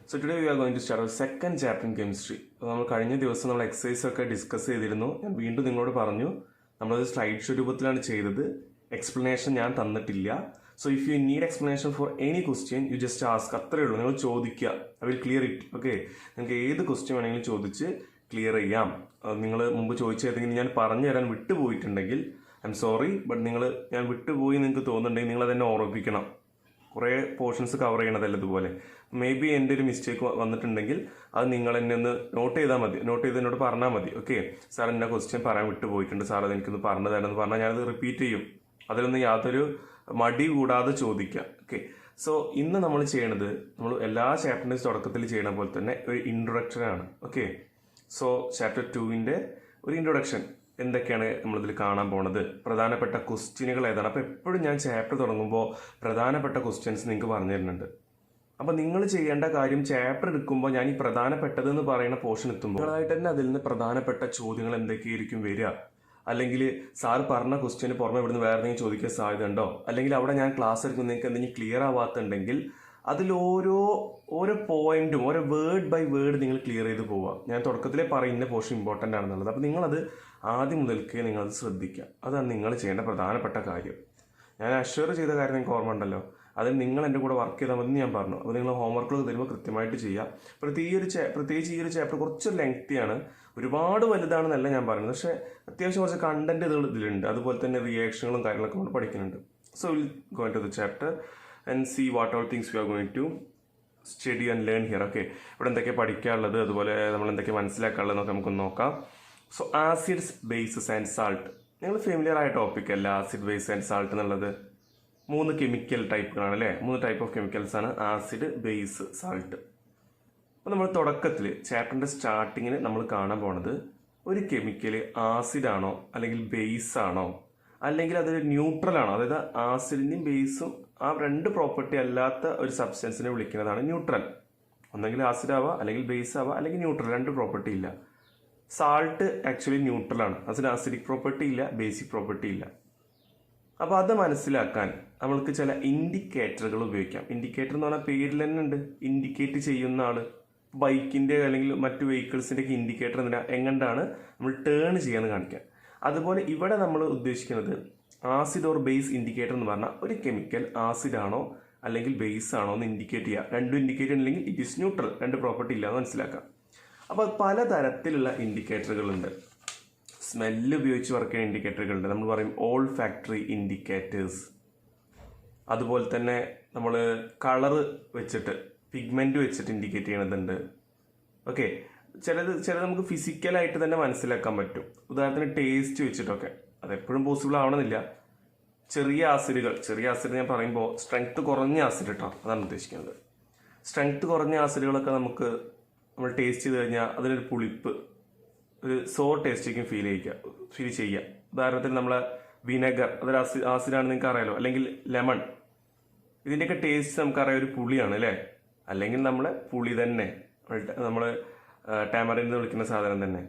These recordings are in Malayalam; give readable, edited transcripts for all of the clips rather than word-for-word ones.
So today we are going to start our second chapter in chemistry. നമ്മൾ കഴിഞ്ഞ ദിവസം നമ്മൾ എക്സസൈസ് ഒക്കെ ഡിസ്കസ് ചെയ്തിരുന്നു. ഞാൻ വീണ്ടും നിങ്ങളോട് പറഞ്ഞു നമ്മളത് സ്ലൈഡ് ഷോ രൂപത്തിലാണ് ചെയ്തത്. എക്സ്പ്ലനേഷൻ ഞാൻ തന്നിട്ടില്ല. So if you need explanation for any question you just ask. അത്രയേ ഉള്ളൂ. നിങ്ങൾ ചോദിക്കുക. I will clear it. Okay, നിങ്ങൾക്ക് ഏത് ക്വസ്റ്റ്യൻ വേണമെങ്കിലും ചോദിച്ച് ക്ലിയർ ചെയ്യാം. നിങ്ങൾ മുമ്പ് ചോദിച്ച ഏതെങ്കിലും ഞാൻ പറഞ്ഞു തരാൻ വിട്ടുപോയിട്ടുണ്ടെങ്കിൽ ഐ എം സോറി, ബട്ട് ഞാൻ വിട്ടുപോയി നിങ്ങൾക്ക് തോന്നുന്നുണ്ടെങ്കിൽ നിങ്ങൾ അതെന്നെ ഓർമ്മിപ്പിക്കണം. കുറേ പോർഷൻസ് കവർ ചെയ്യണതല്ല ഇതുപോലെ. മേ ബി എൻ്റെ ഒരു മിസ്റ്റേക്ക് വന്നിട്ടുണ്ടെങ്കിൽ അത് നിങ്ങൾ എന്നെ ഒന്ന് നോട്ട് ചെയ്താൽ മതി. നോട്ട് ചെയ്ത് എന്നോട് പറഞ്ഞാൽ മതി. ഓക്കെ, സാർ എന്നെ ക്വസ്റ്റ്യൻ പറയാൻ വിട്ടുപോയിട്ടുണ്ട്, സാർ അത് എനിക്കൊന്ന് പറഞ്ഞു തരാമെന്ന് പറഞ്ഞാൽ ഞാനത് റിപ്പീറ്റ് ചെയ്യും. അതിലൊന്നും യാതൊരു മടി കൂടാതെ ചോദിക്കാം. ഓക്കെ, സോ ഇന്ന് നമ്മൾ ചെയ്യണത് നമ്മൾ എല്ലാ ചാപ്റ്ററിൻ്റെ തുടക്കത്തിൽ ചെയ്യണ പോലെ തന്നെ ഒരു ഇൻട്രൊഡക്ഷനാണ്. ഓക്കെ, സോ ചാപ്റ്റർ 2-ന്റെ ഒരു ഇൻട്രൊഡക്ഷൻ. എന്തൊക്കെയാണ് നമ്മളിതിൽ കാണാൻ പോണത്, പ്രധാനപ്പെട്ട ക്വസ്റ്റ്യനുകൾ ഏതാണ്. അപ്പോൾ എപ്പോഴും ഞാൻ ചാപ്റ്റർ തുടങ്ങുമ്പോൾ പ്രധാനപ്പെട്ട ക്വസ്റ്റ്യൻസ് നിങ്ങൾക്ക് പറഞ്ഞു തരുന്നുണ്ട്. അപ്പോൾ നിങ്ങൾ ചെയ്യേണ്ട കാര്യം ചാപ്റ്റർ എടുക്കുമ്പോൾ ഞാൻ ഈ പ്രധാനപ്പെട്ടതെന്ന് പറയുന്ന പോർഷൻ എത്തുമ്പോൾ നിങ്ങളായിട്ട് തന്നെ അതിൽ നിന്ന് പ്രധാനപ്പെട്ട ചോദ്യങ്ങൾ എന്തൊക്കെയായിരിക്കും വരിക, അല്ലെങ്കിൽ സാർ പറഞ്ഞ ക്വസ്റ്റ്യന് പുറമെ ഇവിടുന്ന് വേറെ എന്തെങ്കിലും ചോദിക്കാൻ സാധ്യത ഉണ്ടോ, അല്ലെങ്കിൽ അവിടെ ഞാൻ ക്ലാസ് എടുക്കുന്ന നിങ്ങൾക്ക് എന്തെങ്കിലും ക്ലിയർ ആവാത്തുണ്ടെങ്കിൽ അതിൽ ഓരോ പോയിന്റും ഓരോ വേർഡ് ബൈ വേർഡ് നിങ്ങൾ ക്ലിയർ ചെയ്ത് പോവുക. ഞാൻ തുടക്കത്തിലേ പറയുന്ന പോർഷൻ ഇമ്പോർട്ടൻ്റ് ആണെന്നുള്ളത്. അപ്പോൾ നിങ്ങളത് ആദ്യം മുതൽക്കേ നിങ്ങളത് ശ്രദ്ധിക്കുക. അതാണ് നിങ്ങൾ ചെയ്യേണ്ട പ്രധാനപ്പെട്ട കാര്യം. ഞാൻ അഷ്വർ ചെയ്ത കാര്യം നിങ്ങൾക്ക് ഓർമ്മ ഉണ്ടല്ലോ, അതിൽ നിങ്ങൾ എൻ്റെ കൂടെ വർക്ക് ചെയ്താൽ മതി ഞാൻ പറഞ്ഞു. അപ്പോൾ നിങ്ങൾ ഹോംവർക്കുകൾ തരുമ്പോൾ കൃത്യമായിട്ട് ചെയ്യുക. പ്രത്യേകിച്ച് ഈ ഒരു ചാപ്റ്റർ കുറച്ച് ലെങ്തിയാണ്, ഒരുപാട് വലുതാണെന്നല്ല ഞാൻ പറയുന്നത്, പക്ഷേ അത്യാവശ്യം കുറച്ച് കണ്ടന്റ് ഇതിലുണ്ട്. അതുപോലെ തന്നെ റിയാക്ഷനുകളും കാര്യങ്ങളൊക്കെ നമ്മൾ പഠിക്കുന്നുണ്ട്. So will go to the chapter and see what all things we are going to study and learn here. Okay, ഇവിടെ എന്തൊക്കെ പഠിക്കാനുള്ളത്, അതുപോലെ നമ്മൾ എന്തൊക്കെ മനസ്സിലാക്കാനുള്ളതെന്നൊക്കെ നമുക്കൊന്ന് നോക്കാം. So acids, bases and salt. നിങ്ങൾ ഫെമിലിയർ ആയ ടോപ്പിക് അല്ല ആസിഡ്, ബേസ് ആൻഡ് സാൾട്ട് എന്നുള്ളത്. 3 കെമിക്കൽ ടൈപ്പുകളാണ് അല്ലേ, 3 ടൈപ്പ് ഓഫ് കെമിക്കൽസ് ആണ് ആസിഡ്, ബേസ്, സാൾട്ട്. അപ്പോൾ നമ്മൾ തുടക്കത്തിൽ ചാപ്റ്ററിൻ്റെ സ്റ്റാർട്ടിങ്ങിന് നമ്മൾ കാണാൻ പോണത് ഒരു കെമിക്കൽ ആസിഡ് ആണോ അല്ലെങ്കിൽ ബേസ് ആണോ അല്ലെങ്കിൽ അതൊരു ന്യൂട്രൽ ആണോ, അതായത് ആസിഡിൻ്റെയും ബേസും ആ 2 പ്രോപ്പർട്ടി അല്ലാത്ത ഒരു സബ്സ്റ്റൻസിനെ വിളിക്കുന്നതാണ് ന്യൂട്രൽ. ഒന്നെങ്കിൽ ആസിഡ് ആവാം, അല്ലെങ്കിൽ ബേസ് ആവാം, അല്ലെങ്കിൽ ന്യൂട്രൽ. 2 പ്രോപ്പർട്ടി ഇല്ല. സാൾട്ട് ആക്ച്വലി ന്യൂട്രൽ ആണ്. അതിന് ആസിഡിക് പ്രോപ്പർട്ടി ഇല്ല, ബേസിക് പ്രോപ്പർട്ടി ഇല്ല. അപ്പോൾ അത് മനസ്സിലാക്കാൻ നമ്മൾക്ക് ചില ഇൻഡിക്കേറ്ററുകൾ ഉപയോഗിക്കാം. ഇൻഡിക്കേറ്റർ എന്ന് പറഞ്ഞാൽ പേരിൽ തന്നെ ഉണ്ട്, ഇൻഡിക്കേറ്റ് ചെയ്യുന്ന ആൾ. ബൈക്കിൻ്റെ അല്ലെങ്കിൽ മറ്റു വെഹിക്കിൾസിൻ്റെ ഒക്കെ ഇൻഡിക്കേറ്റർ എങ്ങനെയാണ് നമ്മൾ ടേൺ ചെയ്യാന്ന് കാണിക്കാൻ. അതുപോലെ ഇവിടെ നമ്മൾ ഉദ്ദേശിക്കുന്നത് ആസിഡ് ഓർ ബേസ് ഇൻഡിക്കേറ്റർ എന്ന് പറഞ്ഞാൽ ഒരു കെമിക്കൽ ആസിഡ് ആണോ അല്ലെങ്കിൽ ബേസ് ആണോ എന്ന് ഇൻഡിക്കേറ്റ് ചെയ്യുക. 2 ഇൻഡിക്കേറ്റർ അല്ലെങ്കിൽ ഇറ്റ് ഈസ് ന്യൂട്രൽ, 2 പ്രോപ്പർട്ടി ഇല്ലാന്ന് മനസ്സിലാക്കാം. അപ്പോൾ പലതരത്തിലുള്ള ഇൻഡിക്കേറ്ററുകളുണ്ട്. സ്മെല്ല് ഉപയോഗിച്ച് വർക്ക് ചെയ്യുന്ന ഇൻഡിക്കേറ്ററുകളുണ്ട്. നമ്മൾ പറയും ഓൾ ഫാക്ടറി ഇൻഡിക്കേറ്റേഴ്സ്. അതുപോലെ തന്നെ നമ്മൾ കളറ് വെച്ചിട്ട്, പിഗ്മെൻറ്റ് വെച്ചിട്ട് ഇൻഡിക്കേറ്റ് ചെയ്യണതുണ്ട്. ഓക്കെ, ചിലത് നമുക്ക് ഫിസിക്കലായിട്ട് തന്നെ മനസ്സിലാക്കാൻ പറ്റും. ഉദാഹരണത്തിന് ടേസ്റ്റ് വെച്ചിട്ടൊക്കെ. അതെപ്പോഴും പോസിബിൾ ആവണമെന്നില്ല. ചെറിയ ആസിഡ് ഞാൻ പറയുമ്പോൾ സ്ട്രെങ്ത് കുറഞ്ഞ ആസിഡ് കേട്ടോ, അതാണ് ഉദ്ദേശിക്കുന്നത്. സ്ട്രെങ്ത് കുറഞ്ഞ ആസിഡുകളൊക്കെ നമ്മൾ ടേസ്റ്റ് ചെയ്ത് കഴിഞ്ഞാൽ അതിനൊരു പുളിപ്പ്, ഒരു സോർ ടേസ്റ്റിക്കും ഫീൽ ചെയ്യുക. ഉദാഹരണത്തിന് നമ്മളെ വിനെഗർ, അതൊരു ആസിഡാണെന്ന് നിങ്ങൾക്ക് അറിയാലോ, അല്ലെങ്കിൽ ലെമൺ. ഇതിൻ്റെയൊക്കെ ടേസ്റ്റ് നമുക്കറിയാം ഒരു പുളിയാണ് അല്ലേ, അല്ലെങ്കിൽ നമ്മളെ പുളി തന്നെ, നമ്മൾ ടാമറിൻ എന്ന് വിളിക്കുന്ന സാധനം തന്നെ.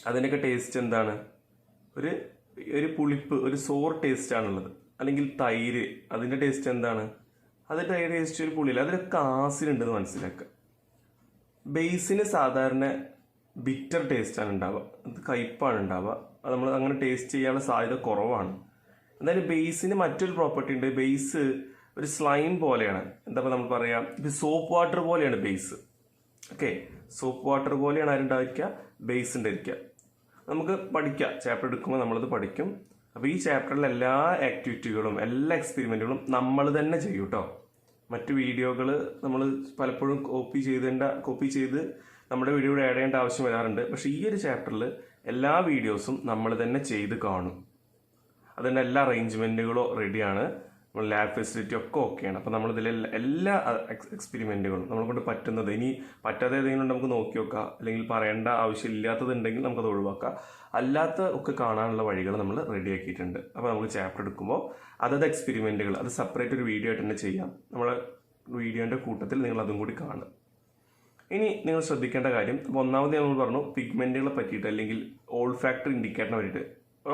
അതിൻ്റെയൊക്കെ ടേസ്റ്റ് എന്താണ്, ഒരു പുളിപ്പ്, ഒരു സോർ ടേസ്റ്റ് ആണുള്ളത്. അല്ലെങ്കിൽ തൈര്, അതിൻ്റെ ടേസ്റ്റ് എന്താണ്, അതിൻ്റെ ടേസ്റ്റ് ഒരു പുളിയില്ല. അതിലൊക്കെ ആസിഡ് ഉണ്ടെന്ന് മനസ്സിലാക്കുക. ബേസിന് സാധാരണ ബിറ്റർ ടേസ്റ്റാണ് ഉണ്ടാവുക, അത് കയ്പ്പാണ് ഉണ്ടാവുക. അത് നമ്മൾ അങ്ങനെ ടേസ്റ്റ് ചെയ്യാനുള്ള സാധ്യത കുറവാണ്. എന്തായാലും ബേസിന് മറ്റൊരു പ്രോപ്പർട്ടി ഉണ്ട്. ബേസ് ഒരു സ്ലൈം പോലെയാണ്. എന്താ നമ്മൾ പറയാം, ഇത് സോപ്പ് വാട്ടർ പോലെയാണ് ബേസ്. ഓക്കെ, സോപ്പ് വാട്ടർ പോലെയാണ് ആരുണ്ടായിരിക്കുക, ബേസ് ഉണ്ടായിരിക്കുക. നമുക്ക് പഠിക്കാം, ചാപ്റ്റർ എടുക്കുമ്പോൾ നമ്മളത് പഠിക്കും. അപ്പോൾ ഈ ചാപ്റ്ററിലെ എല്ലാ ആക്ടിവിറ്റികളും എല്ലാ എക്സ്പെരിമെൻറ്റുകളും നമ്മൾ തന്നെ ചെയ്യും കേട്ടോ. മറ്റു വീഡിയോകൾ നമ്മൾ പലപ്പോഴും കോപ്പി ചെയ്ത് നമ്മുടെ വീഡിയോയിൽ ആഡ് ചെയ്യേണ്ട ആവശ്യം വരാറുണ്ട്. പക്ഷേ ഈ ഒരു ചാപ്റ്ററിൽ എല്ലാ വീഡിയോസും നമ്മൾ തന്നെ ചെയ്ത് കാണും. അതിൻ്റെ എല്ലാ അറേഞ്ച്മെൻറ്റുകളും റെഡിയാണ്, ലാബ് ഫെസിലിറ്റി ഒക്കെ ഓക്കെയാണ്. അപ്പോൾ നമ്മളിതിൽ എല്ലാ എക്സ്പെരിമെൻറ്റുകളും നമ്മളെ കൊണ്ട് പറ്റുന്നത്, ഇനി പറ്റാത്ത ഏതെങ്കിലും നമുക്ക് നോക്കി നോക്കാം, അല്ലെങ്കിൽ പറയേണ്ട ആവശ്യമില്ലാത്തതുണ്ടെങ്കിൽ നമുക്കത് ഒഴിവാക്കാം. അല്ലാത്ത ഒക്കെ കാണാനുള്ള വഴികൾ നമ്മൾ റെഡിയാക്കിയിട്ടുണ്ട്. അപ്പോൾ നമുക്ക് ചാപ്റ്റർ എടുക്കുമ്പോൾ അതത് എക്സ്പെരിമെൻറ്റുകൾ അത് സെപ്പറേറ്റ് ഒരു വീഡിയോ ആയിട്ട് തന്നെ ചെയ്യാം. നമ്മളെ വീഡിയോൻ്റെ കൂട്ടത്തിൽ നിങ്ങൾ അതും കൂടി കാണുക. ഇനി നിങ്ങൾ ശ്രദ്ധിക്കേണ്ട കാര്യം, അപ്പോൾ ഒന്നാമത് നമ്മൾ പറഞ്ഞു പിഗ്മെൻറ്റുകളെ പറ്റിയിട്ട്, അല്ലെങ്കിൽ ഓൾ ഫാക്ടർ ഇൻഡിക്കേറ്ററിനെ പറ്റിയിട്ട്.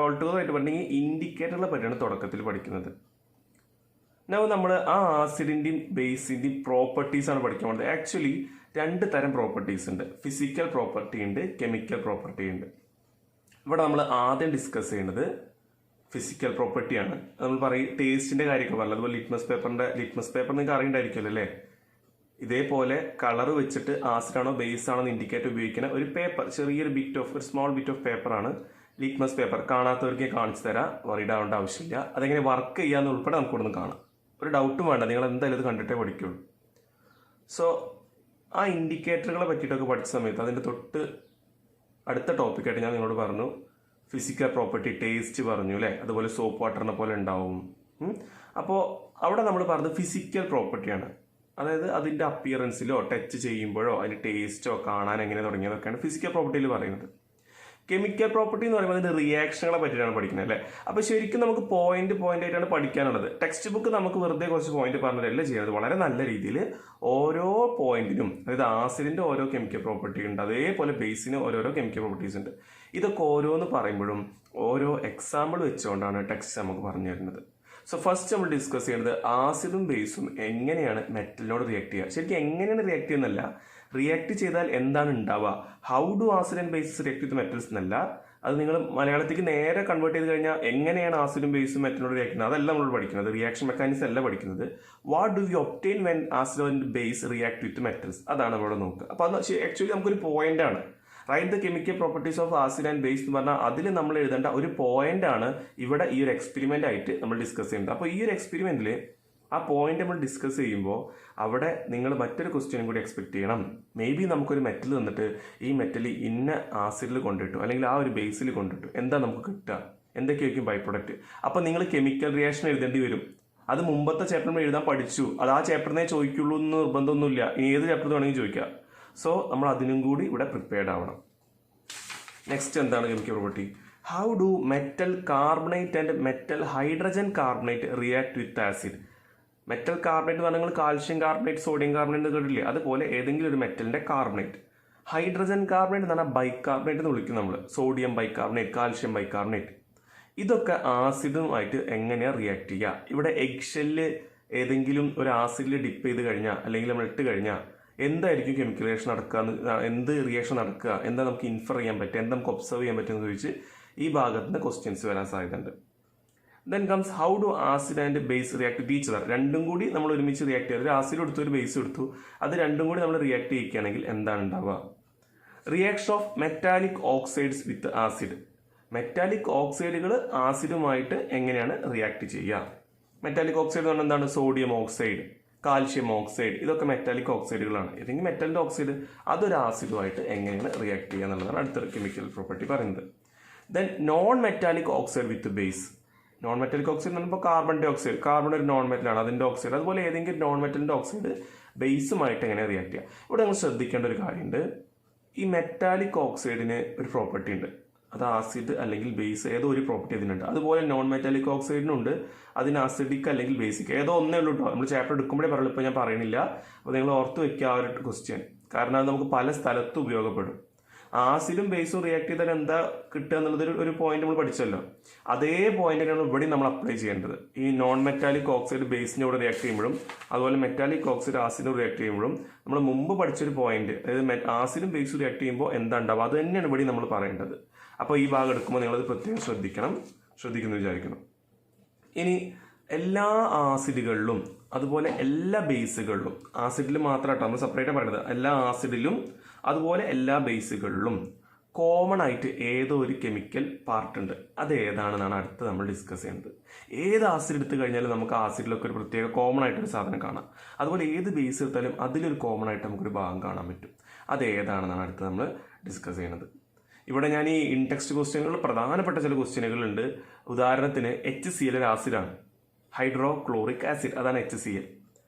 ഓൾട്ടുകറായിട്ട് പറഞ്ഞെങ്കിൽ ഇൻഡിക്കേറ്ററുകളെ പറ്റിയാണ് തുടക്കത്തിൽ പഠിക്കുന്നത്. നമ്മൾ ആ ആസിഡിൻ്റെയും ബേസിൻ്റെയും പ്രോപ്പർട്ടീസ് ആണ് പഠിക്കാൻ പോകുന്നത്. ആക്ച്വലി 2 തരം പ്രോപ്പർട്ടീസ് ഉണ്ട്. ഫിസിക്കൽ പ്രോപ്പർട്ടി ഉണ്ട്, കെമിക്കൽ പ്രോപ്പർട്ടി ഉണ്ട്. ഇവിടെ നമ്മൾ ആദ്യം ഡിസ്കസ് ചെയ്യുന്നത് ഫിസിക്കൽ പ്രോപ്പർട്ടിയാണ്. നമ്മൾ പറയും ടേസ്റ്റിന്റെ കാര്യമൊക്കെ പറഞ്ഞു. അതുപോലെ ലിറ്റ്മസ് പേപ്പർ നിങ്ങൾക്ക് അറിയണ്ടായിരിക്കുമല്ലോ അല്ലേ. ഇതേപോലെ കളർ വെച്ചിട്ട് ആസിഡാണോ ബേസ് ആണോ ഇൻഡിക്കേറ്റ് ഉപയോഗിക്കുന്ന ഒരു പേപ്പർ, ചെറിയൊരു സ്മോൾ ബിറ്റ് ഓഫ് പേപ്പറാണ് ലിറ്റ്മസ് പേപ്പർ. കാണാത്തവർക്ക് കാണിച്ചു തരാം, വറീഡ് ആവേണ്ട ആവശ്യമില്ല. അതെങ്ങനെ വർക്ക് ചെയ്യാന്ന് ഉൾപ്പെടെ നമുക്ക് ഇവിടെ നിന്ന് കാണാം. ഒരു ഡൗട്ടും വേണ്ട, നിങ്ങൾ എന്തായാലും ഇത് കണ്ടിട്ടേ പഠിക്കുള്ളൂ. സോ ആ ഇൻഡിക്കേറ്ററുകളെ പറ്റിയിട്ടൊക്കെ പഠിച്ച സമയത്ത് അതിൻ്റെ തൊട്ട് അടുത്ത ടോപ്പിക്കായിട്ട് ഞാൻ നിങ്ങളോട് പറഞ്ഞു ഫിസിക്കൽ പ്രോപ്പർട്ടി, ടേസ്റ്റ് പറഞ്ഞു അല്ലേ. അതുപോലെ സോപ്പ് വാട്ടറിനെ പോലെ ഉണ്ടാവും. അപ്പോൾ അവിടെ നമ്മൾ പറഞ്ഞത് ഫിസിക്കൽ പ്രോപ്പർട്ടിയാണ്. അതായത് അതിൻ്റെ അപ്പിയറൻസിലോ ടച്ച് ചെയ്യുമ്പോഴോ അതിൻ്റെ ടേസ്റ്റോ കാണാൻ എങ്ങനെ തുടങ്ങിയതൊക്കെയാണ് ഫിസിക്കൽ പ്രോപ്പർട്ടിയിൽ പറയുന്നത്. കെമിക്കൽ പ്രോപ്പർട്ടി എന്ന് പറയുമ്പോൾ അതിൻ്റെ റിയാക്ഷനുകളെ പറ്റിയിട്ടാണ് പഠിക്കുന്നത് അല്ലേ. അപ്പോൾ ശരിക്കും നമുക്ക് പോയിന്റ് ആയിട്ടാണ് പഠിക്കാനുള്ളത്. ടെക്സ്റ്റ് ബുക്ക് നമുക്ക് വെറുതെ കുറച്ച് പോയിന്റ് പറഞ്ഞതല്ല ചെയ്യുന്നത്. വളരെ നല്ല രീതിയിൽ ഓരോ പോയിന്റിനും, അതായത് ആസിഡിന്റെ ഓരോ കെമിക്കൽ പ്രോപ്പർട്ടി ഉണ്ട്, അതേപോലെ ബേസിന് ഓരോരോ കെമിക്കൽ പ്രോപ്പർട്ടീസ് ഉണ്ട്. ഇതൊക്കെ ഓരോന്ന് പറയുമ്പോഴും ഓരോ എക്സാമ്പിൾ വെച്ചുകൊണ്ടാണ് ടെക്സ്റ്റ് നമുക്ക് പറഞ്ഞു തരുന്നത്. സോ ഫസ്റ്റ് നമ്മൾ ഡിസ്കസ് ചെയ്യുന്നത് ആസിഡും ബേസും എങ്ങനെയാണ് മെറ്റലിനോട് റിയാക്ട് ചെയ്യുക. ശരിക്കും എങ്ങനെയാണ് റിയാക്ട് ചെയ്യുന്നല്ല, റിയാക്ട് ചെയ്താൽ എന്താണ് ഉണ്ടാവുക, how do acid and bases react with metals എന്നല്ല. അത് നിങ്ങൾ മലയാളത്തേക്ക് നേരെ കൺവേർട്ട് ചെയ്ത് കഴിഞ്ഞാൽ എങ്ങനെയാണ് ആസിഡും ബേസും മെറ്റലിനോട് റിയാക്ട് ചെയ്യുന്നത് അതല്ല നമ്മൾ പഠിക്കുന്നത്. റിയാക്ഷൻ മെക്കാനിസം അല്ല പഠിക്കുന്നത്. What do you obtain when acid and base react with metals, അതാണ് നമ്മളിവിടെ നോക്കുക. അപ്പോൾ അത് ആക്ച്വലി നമുക്കൊരു പോയിന്റ് ആണ്. Write the chemical properties of acid and base എന്ന് പറഞ്ഞാൽ അതിൽ നമ്മൾ എഴുതേണ്ട ഒരു പോയിന്റ് ആണ് ഇവിടെ ഈ ഒരു എക്സ്പെരിമെന്റ് ആയിട്ട് നമ്മൾ ഡിസ്കസ് ചെയ്യുന്നത്. അപ്പോൾ ഈ ഒരു എക്സ്പെരിമെന്റിൽ ആ പോയിന്റ് നമ്മൾ ഡിസ്കസ് ചെയ്യുമ്പോൾ അവിടെ നിങ്ങൾ മറ്റൊരു ക്വസ്റ്റ്യനും കൂടി എക്സ്പെക്ട് ചെയ്യണം. മേ ബി നമുക്കൊരു മെറ്റൽ തന്നിട്ട് ഈ മെറ്റൽ ഇന്ന ആസിഡിൽ കൊണ്ടിട്ടു അല്ലെങ്കിൽ ആ ഒരു ബേസിൽ കൊണ്ടിട്ടു, എന്താ നമുക്ക് കിട്ടുക, എന്തൊക്കെയായിരിക്കും ബൈ പ്രൊഡക്റ്റ്. അപ്പോൾ നിങ്ങൾ കെമിക്കൽ റിയാക്ഷൻ എഴുതേണ്ടി വരും. അത് മുമ്പത്തെ ചാപ്റ്ററിൽ എഴുതാൻ പഠിച്ചു, അത് ആ ചാപ്റ്ററിനെ ചോദിക്കുള്ളൂ എന്ന് നിർബന്ധമൊന്നുമില്ല. ഇനി ഏത് ചാപ്റ്റർ വേണമെങ്കിൽ ചോദിക്കാം. സോ നമ്മൾ അതിനും കൂടി ഇവിടെ പ്രിപ്പയർഡ് ആവണം. നെക്സ്റ്റ് എന്താണ് chemical property? How do metal carbonate and metal hydrogen carbonate react with acid. Metal carbonate എന്ന് പറഞ്ഞാൽ കാൽഷ്യം കാർബണേറ്റ്, സോഡിയം കാർബണേറ്റ് എന്ന് കേട്ടില്ലേ, അതുപോലെ ഏതെങ്കിലും ഒരു മെറ്റലിന്റെ കാർബണേറ്റ്. ഹൈഡ്രജൻ കാർബണേറ്റ് എന്ന് പറഞ്ഞാൽ ബൈകാർബണേറ്റ് എന്ന് വിളിക്കും നമ്മൾ. Sodium bicarbonate, calcium bicarbonate. ഇതൊക്കെ ആസിഡുമായിട്ട് എങ്ങനെയാണ് റിയാക്ട് ചെയ്യുക. ഇവിടെ എഗ് ഷെല്ല് ഏതെങ്കിലും ഒരു ആസിഡിൽ ഡിപ്പ് ചെയ്ത് കഴിഞ്ഞാൽ അല്ലെങ്കിൽ നമ്മൾ ഇട്ട് കഴിഞ്ഞാൽ എന്തായിരിക്കും കെമിക്കൽ റിയാക്ഷൻ നടക്കുക, എന്ത് റിയാക്ഷൻ നടക്കുക, എന്താ നമുക്ക് ഇൻഫർ ചെയ്യാൻ പറ്റുക, എന്താ നമുക്ക് ഒബ്സർവ് ചെയ്യാൻ പറ്റുമെന്ന് ചോദിച്ച് ഈ ഭാഗത്ത് നിന്ന് ക്വസ്റ്റ്യൻസ് വരാൻ സാധ്യതയുണ്ട്. Then comes how do acid and base react with each other. രണ്ടും കൂടി നമ്മൾ ഒരുമിച്ച് റിയാക്ട് ചെയ്യുക. ഒരു ആസിഡ് എടുത്തു, ഒരു ബേസ് എടുത്തു, അത് രണ്ടും കൂടി നമ്മൾ റിയാക്ട് ചെയ്യിക്കുകയാണെങ്കിൽ എന്താണ് ഉണ്ടാവുക. Reaction of metallic oxides with acid. Metallic ഓക്സൈഡുകൾ ആസിഡുമായിട്ട് എങ്ങനെയാണ് റിയാക്ട് ചെയ്യുക. മെറ്റാലിക് ഓക്സൈഡ് എന്ന് പറഞ്ഞാൽ എന്താണ്? സോഡിയം ഓക്സൈഡ്, കാൽഷ്യം ഓക്സൈഡ്, ഇതൊക്കെ മെറ്റാലിക് ഓക്സൈഡുകളാണ്. ഏതെങ്കിലും മെറ്റലിന്റെ ഓക്സൈഡ് അതൊരു ആസിഡുമായിട്ട് എങ്ങനെയാണ് റിയാക്ട് ചെയ്യുക എന്നുള്ളതാണ് അടുത്തൊരു കെമിക്കൽ പ്രോപ്പർട്ടി പറയുന്നത്. ദെൻ നോൺ മെറ്റാലിക് ഓക്സൈഡ് വിത്ത് ബേസ്. നോൺ മെറ്റാലിക് ഓക്സൈഡ് എന്ന് പറയുമ്പോൾ കാർബൺ ഡൈ ഓക്സൈഡ്, കാർബൺ ഒരു നോൺ മെറ്റലാണ്, അതിന്റെ ഓക്സൈഡ്. അതുപോലെ ഏതെങ്കിലും നോൺ മെറ്റലിന്റെ ഓക്സൈഡ് ബേസുമായിട്ട് എങ്ങനെ റിയാക്ട് ചെയ്യുക. ഇവിടെ നിങ്ങൾ ശ്രദ്ധിക്കേണ്ട ഒരു കാര്യമുണ്ട്. ഈ മെറ്റാലിക് ഓക്സൈഡിന് ഒരു പ്രോപ്പർട്ടി ഉണ്ട്, അത് ആസിഡ് അല്ലെങ്കിൽ ബേസ് ഏതോ ഒരു പ്രോപ്പർട്ടി അതിനുണ്ട്. അതുപോലെ നോൺ മെറ്റാലിക് ഓക്സൈഡിനുണ്ട്, അതിന് ആസിഡിക് അല്ലെങ്കിൽ ബേസിക് ഏതോ ഒന്നേ ഉള്ളൂ കേട്ടോ. നമ്മൾ ചാപ്റ്റർ എടുക്കുമ്പോഴേ പറയുള്ളൂ, ഇപ്പോൾ ഞാൻ പറയണില്ല. അപ്പോൾ നിങ്ങൾ ഓർത്ത് വെക്കുക ആ ഒരു ക്വസ്റ്റ്യൻ, കാരണം അത് നമുക്ക് പല സ്ഥലത്തും ഉപയോഗപ്പെടും. ആസിഡും ബേസും റിയാക്ട് ചെയ്താൽ എന്താ കിട്ടുക എന്നുള്ളത് ഒരു പോയിന്റ് നമ്മൾ പഠിച്ചല്ലോ. അതേ പോയിന്റിനാണ് ഇവിടെ നമ്മൾ അപ്ലൈ ചെയ്യേണ്ടത്. ഈ നോൺ മെറ്റാലിക് ഓക്സൈഡ് ബേസിനോട് റിയാക്ട് ചെയ്യുമ്പോഴും അതുപോലെ മെറ്റാലിക് ഓക്സൈഡ് ആസിഡിനോട് റിയാക്ട് ചെയ്യുമ്പോഴും നമ്മൾ മുമ്പ് പഠിച്ചൊരു പോയിന്റ്, അതായത് ആസിഡും ബേസും റിയാക്ട് ചെയ്യുമ്പോൾ എന്താ ഉണ്ടാവുക അത് തന്നെയാണ് ഇവിടെ നമ്മൾ പറയേണ്ടത്. അപ്പോൾ ഈ ഭാഗം എടുക്കുമ്പോൾ നിങ്ങളത് പ്രത്യേകം ശ്രദ്ധിക്കുന്നു വിചാരിക്കണം. ഇനി എല്ലാ ആസിഡുകളിലും അതുപോലെ എല്ലാ ബേസുകളിലും, ആസിഡിൽ മാത്രമായിട്ടോ നമ്മൾ സെപ്പറേറ്റ് പറയുന്നത്, എല്ലാ ആസിഡിലും അതുപോലെ എല്ലാ ബേസുകളിലും കോമൺ ആയിട്ട് ഏതോ ഒരു കെമിക്കൽ പാർട്ട് ഉണ്ട്. അത് ഏതാണെന്നാണ് അടുത്ത് നമ്മൾ ഡിസ്കസ് ചെയ്യുന്നത്. ഏത് ആസിഡ് എടുത്തു കഴിഞ്ഞാലും നമുക്ക് ആസിഡിലൊക്കെ ഒരു പ്രത്യേക കോമൺ ആയിട്ടൊരു സാധനം കാണാം. അതുപോലെ ഏത് ബേസ് എടുത്താലും അതിലൊരു കോമൺ ആയിട്ട് നമുക്കൊരു ഭാഗം കാണാൻ പറ്റും. അത് ഏതാണെന്നാണ് അടുത്ത് നമ്മൾ ഡിസ്കസ് ചെയ്യുന്നത്. ഇവിടെ ഞാൻ ഈ ഇൻടെക്സ്റ്റ് ക്വസ്റ്റ്യനുകളിൽ പ്രധാനപ്പെട്ട ചില ക്വസ്റ്റ്യനുകളുണ്ട്. ഉദാഹരണത്തിന് HCl ഒരു ആസിഡാണ്, ഹൈഡ്രോക്ലോറിക് ആസിഡ്, അതാണ് HCl.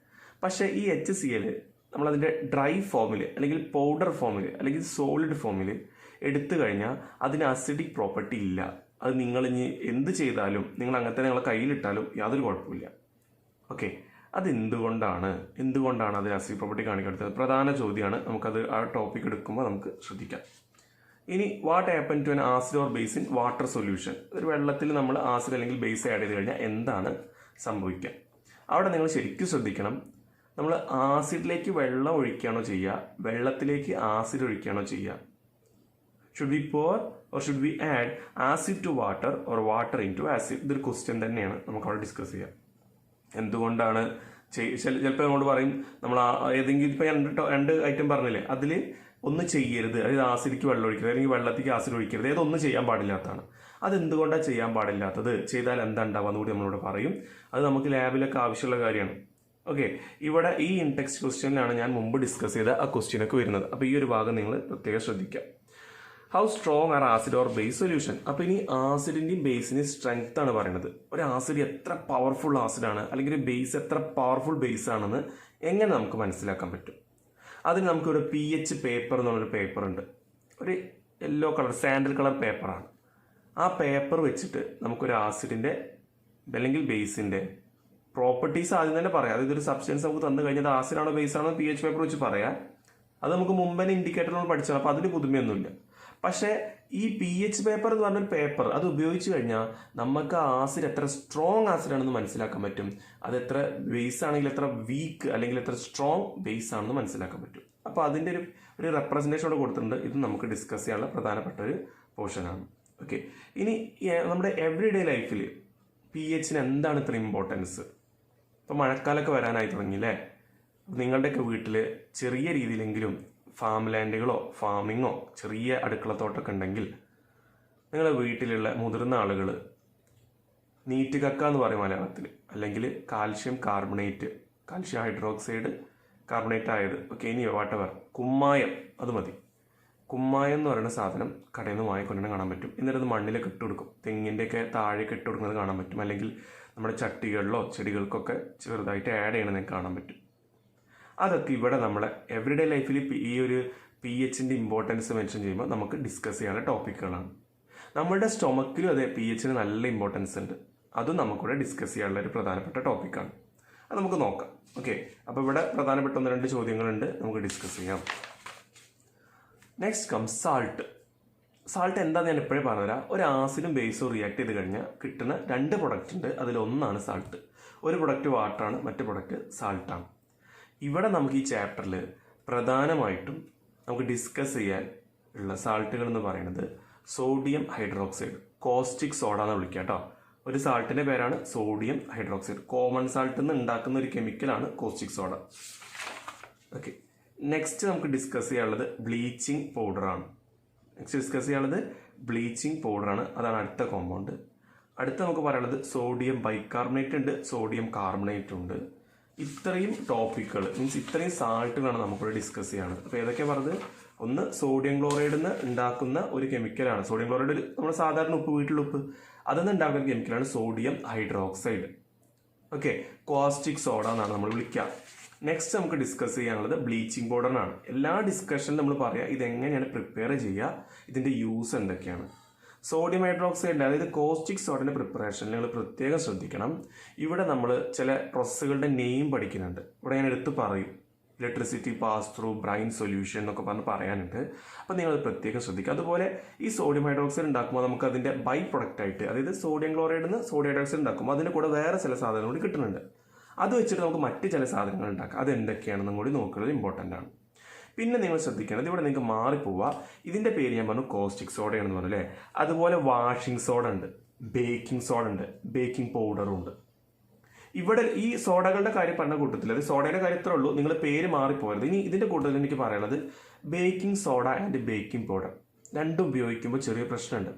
പക്ഷേ ഈ HCl നമ്മളതിൻ്റെ ഡ്രൈ ഫോമിൽ അല്ലെങ്കിൽ പൗഡർ ഫോമിൽ അല്ലെങ്കിൽ സോളിഡ് ഫോമിൽ എടുത്തു കഴിഞ്ഞാൽ അതിന് അസിഡിക് പ്രോപ്പർട്ടി ഇല്ല. അത് നിങ്ങൾ ഇനി എന്ത് ചെയ്താലും, നിങ്ങൾ അങ്ങനത്തെ നിങ്ങളെ കയ്യിലിട്ടാലും യാതൊരു കുഴപ്പമില്ല. ഓക്കെ, അതെന്തുകൊണ്ടാണ് അതിന് അസിഡിക് പ്രോപ്പർട്ടി കാണിക്കാത്തത് പ്രധാന ചോദ്യമാണ്. നമുക്കത് ആ ടോപ്പിക് എടുക്കുമ്പോൾ നമുക്ക് ശ്രദ്ധിക്കാം. ഇനി what happen to an acid or base in water solution. ഒരു വെള്ളത്തിൽ നമ്മൾ ആസിഡ് അല്ലെങ്കിൽ ബേസ് ആഡ് ചെയ്ത് കഴിഞ്ഞാൽ എന്താണ് സംഭവിക്കുക. അവിടെ നിങ്ങൾ ശരിക്കും ശ്രദ്ധിക്കണം. നമ്മൾ ആസിഡിലേക്ക് വെള്ളം ഒഴിക്കുകയാണോ ചെയ്യുക, വെള്ളത്തിലേക്ക് ആസിഡ് ഒഴിക്കുകയാണോ ചെയ്യുക? Should we pour or should we add acid to water or water into acid? ഇതൊരു ക്വസ്റ്റ്യൻ തന്നെയാണ്, നമുക്ക് അവിടെ ഡിസ്കസ് ചെയ്യാം. എന്തുകൊണ്ടാണ് ചിലപ്പോൾ നമ്മളോട് പറയും, നമ്മൾ ഏതെങ്കിലും ഇപ്പം രണ്ട് ഐറ്റം പറഞ്ഞില്ലേ, അതിൽ ഒന്ന് ചെയ്യരുത്, അതായത് ആസിഡിക്ക് വെള്ളം ഒഴിക്കരുത് അല്ലെങ്കിൽ വെള്ളത്തിലേക്ക് ആസിഡ് ഒഴിക്കരുത്, ഏതൊന്നും ചെയ്യാൻ പാടില്ലാത്തതാണ്. അതെന്തുകൊണ്ടാണ് ചെയ്യാൻ പാടില്ലാത്തത്, ചെയ്താൽ എന്താ ഉണ്ടാവുക എന്നുകൂടി നമ്മളോട് പറയും. അത് നമുക്ക് ലാബിലൊക്കെ ആവശ്യമുള്ള കാര്യമാണ്. ഓക്കെ, ഇവിടെ ഈ ഇൻടെക്സ്റ്റ് ക്വസ്റ്റ്യനിലാണ് ഞാൻ മുമ്പ് ഡിസ്കസ് ചെയ്ത ആ ക്വസ്റ്റ്യനൊക്കെ വരുന്നത്. അപ്പോൾ ഈ ഒരു ഭാഗം നിങ്ങൾ പ്രത്യേകം ശ്രദ്ധിക്കാം. How strong are acid or base solution. അപ്പോൾ ഇനി ആസിഡിൻ്റെയും ബേസിൻ്റെയും സ്ട്രെങ്ത് ആണ് പറയുന്നത്. ഒരു ആസിഡ് എത്ര പവർഫുൾ ആസിഡാണ് അല്ലെങ്കിൽ ഒരു ബേസ് എത്ര പവർഫുൾ ബേസ് ആണെന്ന് എങ്ങനെ നമുക്ക് മനസ്സിലാക്കാൻ പറ്റും? അതിന് നമുക്കൊരു pH പേപ്പർ എന്നുള്ളൊരു പേപ്പർ ഉണ്ട്. ഒരു യെല്ലോ കളർ സാൻഡൽ കളർ പേപ്പറാണ്. ആ പേപ്പർ വെച്ചിട്ട് നമുക്കൊരു ആസിഡിൻ്റെ അല്ലെങ്കിൽ ബേസിൻ്റെ പ്രോപ്പർട്ടീസ് ആദ്യം തന്നെ പറയാം. അതായത് ഒരു സബ്സ്റ്റൻസ് നമുക്ക് തന്നു കഴിഞ്ഞാൽ ആസിഡാണോ ബേസ് ആണോ pH പേപ്പർ വെച്ച് പറയാം. അത് നമുക്ക് മുമ്പേ ഇൻഡിക്കേറ്റർ നമ്മൾ പഠിച്ചതാണ്, അപ്പോൾ അതിന് പുതുമയൊന്നുമില്ല. പക്ഷേ ഈ pH പേപ്പർ എന്ന് പറഞ്ഞൊരു പേപ്പർ അത് ഉപയോഗിച്ച് കഴിഞ്ഞാൽ നമുക്ക് ആ ആസിഡ് എത്ര സ്ട്രോങ് ആസിഡാണെന്ന് മനസ്സിലാക്കാൻ പറ്റും. അത് എത്ര ബേസ് ആണെങ്കിൽ എത്ര വീക്ക് അല്ലെങ്കിൽ എത്ര സ്ട്രോങ് ബേസ് ആണെന്ന് മനസ്സിലാക്കാൻ പറ്റും. അപ്പോൾ അതിൻ്റെ ഒരു റെപ്രസെൻറ്റേഷൻ ഇവിടെ കൊടുത്തിട്ടുണ്ട്. ഇത് നമുക്ക് ഡിസ്കസ് ചെയ്യാനുള്ള പ്രധാനപ്പെട്ട ഒരു പോർഷനാണ്. ഓക്കെ, ഇനി നമ്മുടെ എവറിഡേ ലൈഫിൽ pHന് എന്താണ് ഇത്ര ഇമ്പോർട്ടൻസ്? ഇപ്പോൾ മഴക്കാലമൊക്കെ വരാനായി തുടങ്ങിയില്ലേ? നിങ്ങളുടെയൊക്കെ വീട്ടിൽ ചെറിയ രീതിയിലെങ്കിലും ഫാം ലാൻഡുകളോ ഫാമിങ്ങോ ചെറിയ അടുക്കളത്തോട്ടമൊക്കെ ഉണ്ടെങ്കിൽ നിങ്ങളുടെ വീട്ടിലുള്ള മുതിർന്ന ആളുകൾ നീറ്റ് കക്ക എന്ന് പറയും മലയാളത്തിൽ, അല്ലെങ്കിൽ calcium carbonate, calcium hydroxide carbonate ആയത്, ഓക്കെ, ഇനി വാട്ടവർ കുമ്മായം, അത് മതി. കുമ്മായം എന്ന് പറയുന്ന സാധനം കടയിൽ നിന്ന് വാങ്ങിക്കൊണ്ടു കാണാൻ പറ്റും. എന്നിട്ട് അത് മണ്ണിലൊക്കെ ഇട്ട് കൊടുക്കും, തെങ്ങിൻ്റെയൊക്കെ താഴേക്ക് ഇട്ട് കൊടുക്കുന്നത് കാണാൻ പറ്റും, അല്ലെങ്കിൽ നമ്മുടെ ചട്ടികളിലോ ചെടികൾക്കൊക്കെ ചെറുതായിട്ട് ആഡ് ചെയ്യണമെന്ന് കാണാൻ പറ്റും. അതൊക്കെ ഇവിടെ നമ്മളെ എവറിഡേ ലൈഫിൽ ഈ ഒരു pHൻ്റെ ഇമ്പോർട്ടൻസ് മെൻഷൻ ചെയ്യുമ്പോൾ നമുക്ക് ഡിസ്കസ് ചെയ്യാനുള്ള ടോപ്പിക്കുകളാണ്. നമ്മളുടെ സ്റ്റൊമക്കിലും അതേ pHന് നല്ല ഇമ്പോർട്ടൻസ് ഉണ്ട്. അതും നമുക്കിവിടെ ഡിസ്കസ് ചെയ്യാനുള്ള ഒരു പ്രധാനപ്പെട്ട ടോപ്പിക്കാണ്. അത് നമുക്ക് നോക്കാം. ഓക്കെ, അപ്പോൾ ഇവിടെ പ്രധാനപ്പെട്ട 1-2 ചോദ്യങ്ങളുണ്ട്, നമുക്ക് ഡിസ്കസ് ചെയ്യാം. Next come salt. സാൾട്ട് എന്താണെന്ന് ഞാൻ എപ്പോഴും പറഞ്ഞുതരാം. ഒരു ആസിഡും ബേസും റിയാക്ട് ചെയ്ത് കഴിഞ്ഞാൽ കിട്ടുന്ന 2 പ്രൊഡക്റ്റ് ഉണ്ട്. അതിലൊന്നാണ് സാൾട്ട്. ഒരു പ്രൊഡക്റ്റ് വാട്ടറാണ്, മറ്റു പ്രൊഡക്റ്റ് സാൾട്ടാണ്. ഇവിടെ നമുക്ക് ഈ ചാപ്റ്ററിൽ പ്രധാനമായിട്ടും നമുക്ക് ഡിസ്കസ് ചെയ്യാൻ ഉള്ള സാൾട്ടുകൾ എന്ന് പറയുന്നത് സോഡിയം ഹൈഡ്രോക്സൈഡ്, കോസ്റ്റിക് സോഡ എന്ന് വിളിക്കുക കേട്ടോ. ഒരു സാൾട്ടിൻ്റെ പേരാണ് സോഡിയം ഹൈഡ്രോക്സൈഡ്. കോമൺ സാൾട്ടിൽ നിന്ന് ഉണ്ടാക്കുന്ന ഒരു കെമിക്കലാണ് കോസ്റ്റിക് സോഡ. ഓക്കെ, നെക്സ്റ്റ് നമുക്ക് ഡിസ്കസ് ചെയ്യാനുള്ളത് ബ്ലീച്ചിങ് പൗഡറാണ്. അതാണ് അടുത്ത കോമ്പൗണ്ട്. അടുത്ത നമുക്ക് പറയാനുള്ളത് സോഡിയം ബൈകാർബണേറ്റ് ഉണ്ട്, സോഡിയം കാർബണേറ്റ് ഉണ്ട്. ഇത്രയും ടോപ്പിക്കുകൾ മീൻസ് ഇത്രയും സാൾട്ടുകളാണ് നമുക്കിവിടെ ഡിസ്കസ് ചെയ്യുന്നത്. അപ്പോൾ ഏതൊക്കെയാണ് പറഞ്ഞത്? ഒന്ന് സോഡിയം ക്ലോറൈഡിൽ നിന്ന് ഉണ്ടാക്കുന്ന ഒരു കെമിക്കലാണ്. സോഡിയം ക്ലോറൈഡ് നമ്മൾ സാധാരണ ഉപ്പ്, വീട്ടിലുള്ള ഉപ്പ്, അതിൽ ഉണ്ടാക്കുന്ന കെമിക്കലാണ് sodium hydroxide. Okay, caustic soda എന്നാണ് നമ്മൾ വിളിക്കുക. നെക്സ്റ്റ് നമുക്ക് ഡിസ്കസ് ചെയ്യാനുള്ളത് ബ്ലീച്ചിങ് പൗഡറിനാണ്. എല്ലാ ഡിസ്കഷനിലും നമ്മൾ പറയാം ഇതെങ്ങനെയാണ് പ്രിപ്പയർ ചെയ്യുക, ഇതിൻ്റെ യൂസ് എന്തൊക്കെയാണ്. സോഡിയം ഹൈഡ്രോക്സൈഡിൻ്റെ അതായത് കോസ്റ്റിക് സോഡിൻ്റെ പ്രിപ്പറേഷനിൽ നിങ്ങൾ പ്രത്യേകം ശ്രദ്ധിക്കണം. ഇവിടെ നമ്മൾ ചില പ്രോസസ്സുകളുടെ നെയിം പഠിക്കുന്നുണ്ട്. ഇവിടെ ഞാൻ എടുത്ത് പറയും, electricity pass through brine solution എന്നൊക്കെ പറയാനുണ്ട്. അപ്പോൾ നിങ്ങൾ പ്രത്യേകം ശ്രദ്ധിക്കുക. അതുപോലെ ഈ സോഡിയം ഹൈഡ്രോക്സൈഡ് ഉണ്ടാക്കുമ്പോൾ നമുക്ക് അതിൻ്റെ ബൈ പ്രൊഡക്റ്റ് ആയിട്ട്, അതായത് സോഡിയം ക്ലോറൈഡിൽ നിന്ന് സോഡിയം ഹൈഡ്രോക്സൈഡ് ഉണ്ടാക്കുമ്പോൾ അതിൻ്റെ കൂടെ വേറെ ചില സാധനങ്ങൾ കൂടി കിട്ടുന്നുണ്ട്. അത് വെച്ചിട്ട് നമുക്ക് മറ്റ് ചില സാധനങ്ങൾ ഉണ്ടാക്കാം. അതെന്തൊക്കെയാണെന്നും കൂടി നോക്കുന്നത് ഇമ്പോർട്ടൻ്റ് ആണ്. പിന്നെ നിങ്ങൾ ശ്രദ്ധിക്കേണ്ടത്, ഇവിടെ നിങ്ങൾക്ക് മാറിപ്പോവുക, ഇതിൻ്റെ പേര് ഞാൻ പറഞ്ഞു കോസ്റ്റിക് സോഡയാണെന്ന് പറഞ്ഞു അല്ലേ. അതുപോലെ വാഷിംഗ് സോഡ ഉണ്ട്, ബേക്കിംഗ് സോഡ ഉണ്ട്, ബേക്കിംഗ് പൗഡറും ഉണ്ട്. ഇവിടെ ഈ സോഡകളുടെ കാര്യം പറഞ്ഞ കൂട്ടത്തിൽ, അത് സോഡയുടെ കാര്യം ഇത്രേ ഉള്ളൂ, നിങ്ങൾ പേര് മാറിപ്പോകരുത്. ഇനി ഇതിൻ്റെ കൂട്ടത്തിൽ എനിക്ക് പറയുന്നത് baking soda and baking powder രണ്ടും ഉപയോഗിക്കുമ്പോൾ ചെറിയ പ്രശ്നമുണ്ട്.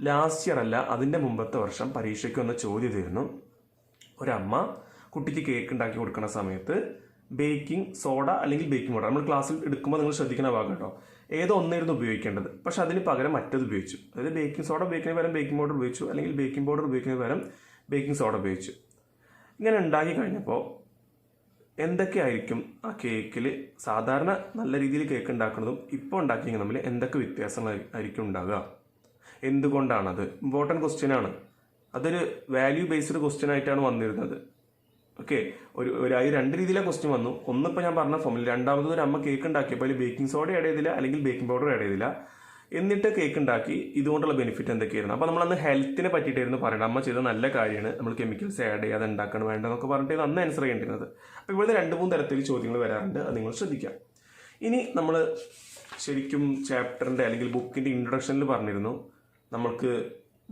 ലാസ്റ്റ് ഇയർ അല്ല, അതിൻ്റെ മുമ്പത്തെ വർഷം പരീക്ഷയ്ക്ക് വന്ന ചോദ്യം തരുന്നു. ഒരമ്മ കുട്ടിക്ക് കേക്ക് ഉണ്ടാക്കി കൊടുക്കുന്ന സമയത്ത് ബേക്കിംഗ് സോഡ അല്ലെങ്കിൽ ബേക്കിംഗ് പൗഡർ, നമ്മൾ ക്ലാസ്സിൽ എടുക്കുമ്പോൾ നിങ്ങൾ ശ്രദ്ധിക്കുന്ന ഭാഗം കേട്ടോ, ഏതോ ഒന്നായിരുന്നു ഉപയോഗിക്കേണ്ടത്, പക്ഷെ അതിന് പകരം മറ്റത് ഉപയോഗിച്ചു. അതായത് ബേക്കിംഗ് സോഡ ഉപയോഗിക്കുന്നതിന് പകരം ബേക്കിംഗ് പൗഡർ ഉപയോഗിച്ചു, അല്ലെങ്കിൽ ബേക്കിംഗ് പൗഡർ ഉപയോഗിക്കുന്നതിന് പകരം ബേക്കിംഗ് സോഡ ഉപയോഗിച്ചു. ഇങ്ങനെ ഉണ്ടാക്കി കഴിഞ്ഞപ്പോൾ എന്തൊക്കെയായിരിക്കും ആ കേക്കിൽ സാധാരണ നല്ല രീതിയിൽ കേക്ക് ഉണ്ടാക്കുന്നതും ഇപ്പോൾ ഉണ്ടാക്കിയെങ്കിൽ തമ്മിൽ എന്തൊക്കെ വ്യത്യാസങ്ങളായിരിക്കും ഉണ്ടാകുക, എന്തുകൊണ്ടാണത്? ഇമ്പോർട്ടൻറ്റ് ക്വസ്റ്റ്യൻ ആണ്. അതൊരു വാല്യൂ ബേസ്ഡ് ക്വസ്റ്റ്യൻ ആയിട്ടാണ് വന്നിരുന്നത്. ഓക്കെ, ഒരു 2 രീതിയിലെ ക്വസ്റ്റ്യൻ വന്നു. ഒന്നിപ്പോൾ ഞാൻ പറഞ്ഞ ഫോമിൽ, രണ്ടാമത് ഒരു അമ്മ കേക്ക് ഉണ്ടാക്കിയപ്പോൾ അതിൽ ബേക്കിംഗ് സോഡ ആഡ് ചെയ്തില്ല അല്ലെങ്കിൽ ബേക്കിംഗ് പൗഡർ ആഡ് ചെയ്തില്ല. എന്നിട്ട് കേക്ക് ഉണ്ടാക്കി. ഇതുകൊണ്ടുള്ള ബെനിഫിറ്റ് എന്തൊക്കെയായിരുന്നു? അപ്പോൾ നമ്മളന്ന് ഹെൽത്തിനെ പറ്റിയിട്ടായിരുന്നു പറയുന്നത്. അമ്മ ചെയ്ത നല്ല കാര്യമാണ്, നമ്മൾ കെമിക്കൽസ് ആഡ് ചെയ്യാതെ ഉണ്ടാക്കണം വേണ്ടെന്നൊക്കെ പറഞ്ഞിട്ട് അന്ന് ആൻസർ ചെയ്യേണ്ടിരുന്നത്. അപ്പോൾ ഇവിടുത്തെ 2-3 തരത്തിൽ ചോദ്യങ്ങൾ വരാറുണ്ട്, അത് നിങ്ങൾ ശ്രദ്ധിക്കാം. ഇനി നമ്മൾ ശരിക്കും ചാപ്റ്ററിൻ്റെ അല്ലെങ്കിൽ ബുക്കിൻ്റെ ഇൻട്രൊഡക്ഷനിൽ പറഞ്ഞിരുന്നു നമ്മൾക്ക്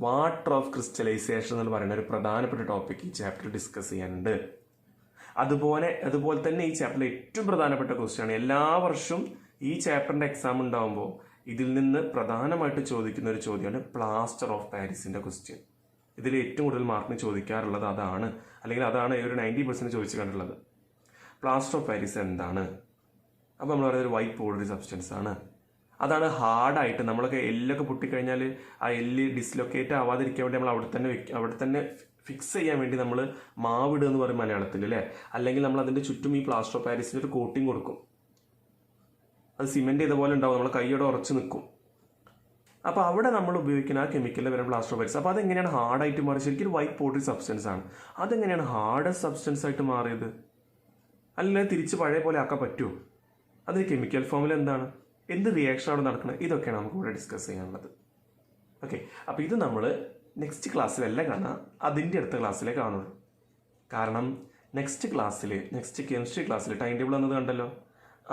വാട്ടർ ഓഫ് ക്രിസ്റ്റലൈസേഷൻ എന്ന് പറയുന്ന ഒരു പ്രധാനപ്പെട്ട ടോപ്പിക് ഈ ചാപ്റ്റർ ഡിസ്കസ് ചെയ്യാനുണ്ട്. അതുപോലെ തന്നെ ഈ ചാപ്റ്ററിലെ ഏറ്റവും പ്രധാനപ്പെട്ട ക്വസ്റ്റ്യൻ, എല്ലാ വർഷവും ഈ ചാപ്റ്ററിൻ്റെ എക്സാം ഉണ്ടാകുമ്പോൾ ഇതിൽ നിന്ന് പ്രധാനമായിട്ട് ചോദിക്കുന്ന ഒരു ചോദ്യമാണ് പ്ലാസ്റ്റർ ഓഫ് പാരീസിൻ്റെ ക്വസ്റ്റ്യൻ. ഇതിൽ ഏറ്റവും കൂടുതൽ മാർക്കിന് ചോദിക്കാറുള്ളത് അതാണ്, അല്ലെങ്കിൽ അതാണ് ഒരു 90% ചോദിച്ചു കണ്ടുള്ളത്. പ്ലാസ്റ്റർ ഓഫ് പാരീസ് എന്താണ്? അപ്പോൾ നമ്മൾ പറയുന്നത് ഒരു വൈറ്റ് പൗഡറി സബ്സ്റ്റൻസ് ആണ്. അതാണ് ഹാർഡായിട്ട് നമ്മളൊക്കെ എല്ലൊക്കെ പൊട്ടിക്കഴിഞ്ഞാൽ ആ എല്ല് ഡിസ്ലൊക്കേറ്റ് ആവാതിരിക്കാൻ വേണ്ടി നമ്മൾ അവിടെ തന്നെ ഫിക്സ് ചെയ്യാൻ വേണ്ടി നമ്മൾ മാവിടുക എന്ന് പറയും മലയാളത്തിൽ, അല്ലേ? അല്ലെങ്കിൽ നമ്മൾ അതിൻ്റെ ചുറ്റും ഈ പ്ലാസ്റ്റർ ഓഫ് പാരീസിൻ്റെ ഒരു കോട്ടിങ് കൊടുക്കും. അത് സിമെൻറ്റ് ചെയ്ത പോലെ ഉണ്ടാവും, നമ്മൾ കൈയോടെ ഉറച്ച് നിൽക്കും. അപ്പോൾ അവിടെ നമ്മൾ ഉപയോഗിക്കുന്ന ആ കെമിക്കലിൽ വരുന്ന പ്ലാസ്റ്റർ ഓഫ് പാരീസ്. അപ്പോൾ അതെങ്ങനെയാണ് ഹാർഡായിട്ട് മാറി? ശരിക്കും വൈറ്റ് പൗഡറി സബ്സ്റ്റൻസ് ആണ്. അതെങ്ങനെയാണ് ഹാർഡസ്റ്റ് സബ്സ്റ്റൻസ് ആയിട്ട് മാറിയത്? അല്ലെങ്കിൽ തിരിച്ച് പഴയ പോലെ ആക്കാൻ പറ്റുമോ? അതിന് കെമിക്കൽ ഫോമിൽ എന്താണ്, എന്ത് റിയാക്ഷനാണ് നടക്കുന്നത്? ഇതൊക്കെയാണ് നമുക്ക് ഇവിടെ ഡിസ്കസ് ചെയ്യാനുള്ളത്. ഓക്കെ, അപ്പോൾ ഇത് നമ്മൾ നെക്സ്റ്റ് ക്ലാസ്സിലല്ല കാണാം, അതിൻ്റെ അടുത്ത ക്ലാസ്സിലേ കാണുള്ളൂ. കാരണം നെക്സ്റ്റ് കെമിസ്ട്രി ക്ലാസ്സിൽ ടൈം ടേബിൾ എന്നത് കണ്ടല്ലോ.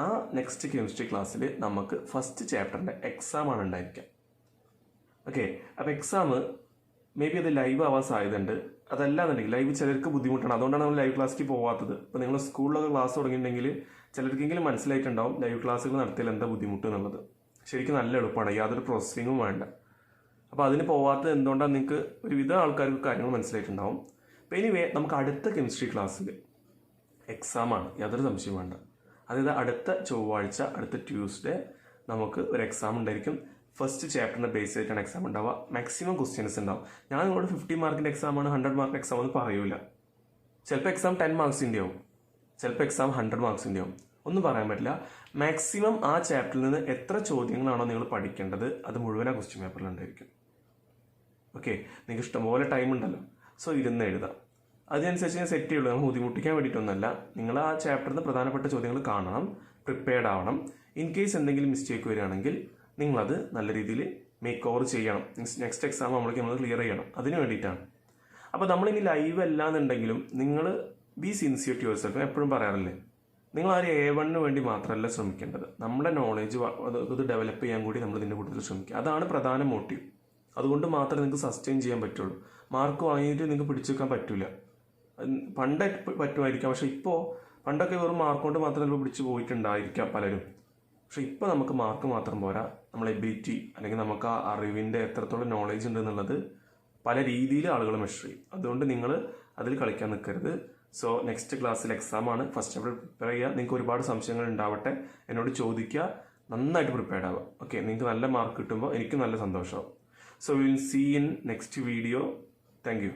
ആ നെക്സ്റ്റ് കെമിസ്ട്രി ക്ലാസ്സിൽ നമുക്ക് ഫസ്റ്റ് ചാപ്റ്ററിൻ്റെ എക്സാമാണ് ഉണ്ടായിരിക്കുക. ഓക്കെ, അപ്പോൾ എക്സാം മേ ബി അത് ലൈവ് ആവാൻ സാധ്യതയുണ്ട്. അതല്ലാന്നുണ്ടെങ്കിൽ ലൈവ് ചിലർക്ക് ബുദ്ധിമുട്ടാണ്, അതുകൊണ്ടാണ് നമ്മൾ ലൈവ് ക്ലാസ്സിലേക്ക് പോകാത്തത്. ഇപ്പോൾ നിങ്ങൾ സ്കൂളിലൊക്കെ ക്ലാസ് തുടങ്ങിയിട്ടുണ്ടെങ്കിൽ ചിലർക്കെങ്കിലും മനസ്സിലായിട്ടുണ്ടാവും ലൈവ് ക്ലാസ്സുകൾ നടത്തിയാൽ എന്താ ബുദ്ധിമുട്ട് എന്നുള്ളത്. ശരിക്കും നല്ല എളുപ്പമാണ്, യാതൊരു പ്രോസസ്സിങ്ങും വേണ്ട. അപ്പോൾ അതിന് പോവാത്തത് എന്തുകൊണ്ടാണ് നിങ്ങൾക്ക് ഒരുവിധം ആൾക്കാർക്ക് കാര്യങ്ങൾ മനസ്സിലായിട്ടുണ്ടാവും. അപ്പോൾ എനിവേ നമുക്ക് അടുത്ത കെമിസ്ട്രി ക്ലാസ്സിൽ എക്സാമാണ്, യാതൊരു സംശയം വേണ്ട. അതായത് അടുത്ത ചൊവ്വാഴ്ച, അടുത്ത ട്യൂസ്ഡേ നമുക്ക് ഒരു എക്സാം ഉണ്ടായിരിക്കും. ഫസ്റ്റ് ചാപ്റ്ററിൻ്റെ ബേസ് ചെയ്തിട്ടാണ് എക്സാം ഉണ്ടാവുക. മാക്സിമം ക്വസ്റ്റ്യൻസ് ഉണ്ടാവും. ഞാൻ നിങ്ങളോട് 50 മാർക്കിൻ്റെ എക്സാമാണ്, 100 മാർക്ക് എക്സാം എന്ന് പറയൂല. ചിലപ്പോൾ എക്സാം 10 മാർക്സിൻ്റെ ആവും, ചിലപ്പോൾ എക്സാം 100 മാർക്സിൻ്റെ ആവും, ഒന്നും പറയാൻ പറ്റില്ല. മാക്സിമം ആ ചാപ്റ്ററിൽ നിന്ന് എത്ര ചോദ്യങ്ങളാണോ നിങ്ങൾ പഠിക്കേണ്ടത് അത് മുഴുവൻ ആ ക്വസ്റ്റ്യൻ പേപ്പറിൽ ഉണ്ടായിരിക്കും. ഓക്കെ, നിങ്ങൾക്ക് ഇഷ്ടംപോലെ ടൈം ഉണ്ടല്ലോ, സോ ഇരുന്ന് എഴുതാം. അതിനനുസരിച്ച് ഞാൻ സെറ്റ് ചെയ്യുള്ളൂ, നമ്മൾ ബുദ്ധിമുട്ടിക്കാൻ വേണ്ടിയിട്ടൊന്നുമല്ല. നിങ്ങൾ ആ ചാപ്റ്ററിൽ നിന്ന് പ്രധാനപ്പെട്ട ചോദ്യങ്ങൾ കാണണം, പ്രിപ്പയർഡ് ആവണം. ഇൻ കേസ് എന്തെങ്കിലും മിസ്റ്റേക്ക് വരികയാണെങ്കിൽ നിങ്ങളത് നല്ല രീതിയിൽ മേക്ക് ഓവർ ചെയ്യണം. നെക്സ്റ്റ് എക്സാം നമ്മൾ ക്ലിയർ ചെയ്യണം, അതിന് വേണ്ടിയിട്ടാണ്. അപ്പോൾ നമ്മളിനി ലൈവ് അല്ലാന്നുണ്ടെങ്കിലും നിങ്ങൾ be sincere to yourself. എപ്പോഴും പറയാറില്ലേ, നിങ്ങൾ ആ ഒരു A1 വേണ്ടി മാത്രമല്ല ശ്രമിക്കേണ്ടത്, നമ്മുടെ നോളേജ് അത് ഡെവലപ്പ് ചെയ്യാൻ കൂടി നമ്മൾ ഇതിൻ്റെ കൂടുതൽ ശ്രമിക്കുക. അതാണ് പ്രധാന മോട്ടീവ്. അതുകൊണ്ട് മാത്രമേ നിങ്ങൾക്ക് സസ്റ്റെയിൻ ചെയ്യാൻ പറ്റുള്ളൂ. മാർക്ക് വാങ്ങിയിട്ട് നിങ്ങൾക്ക് പിടിച്ചു വെക്കാൻ പറ്റില്ല. പണ്ട് പറ്റുമായിരിക്കാം, പക്ഷേ ഇപ്പോൾ പണ്ടൊക്കെ വെറും മാർക്ക് കൊണ്ട് മാത്രം നമ്മൾ പിടിച്ചു പോയിട്ടുണ്ടായിരിക്കാം പലരും. പക്ഷെ ഇപ്പോൾ നമുക്ക് മാർക്ക് മാത്രം പോരാ, നമ്മളെ എബിലിറ്റി അല്ലെങ്കിൽ നമുക്ക് ആ അറിവിൻ്റെ എത്രത്തോളം നോളേജ് ഉണ്ട് എന്നുള്ളത് പല രീതിയിൽ ആളുകൾ മെഷർ ചെയ്യും. അതുകൊണ്ട് നിങ്ങൾ അതിൽ കളിക്കാൻ നിൽക്കരുത്. സോ നെക്സ്റ്റ് ക്ലാസ്സിൽ എക്സാമാണ്, ഫസ്റ്റ് ചാപ്റ്റർ പ്രിപ്പയർ ചെയ്യുക. നിങ്ങൾക്ക് ഒരുപാട് സംശയങ്ങൾ ഉണ്ടാവട്ടെ, എന്നോട് ചോദിക്കുക, നന്നായിട്ട് പ്രിപ്പയർഡ് ആവുക. ഓക്കെ, നിങ്ങൾക്ക് നല്ല മാർക്ക് കിട്ടുമ്പോൾ എനിക്ക് നല്ല സന്തോഷമാവും. So will see in next video. Thank U.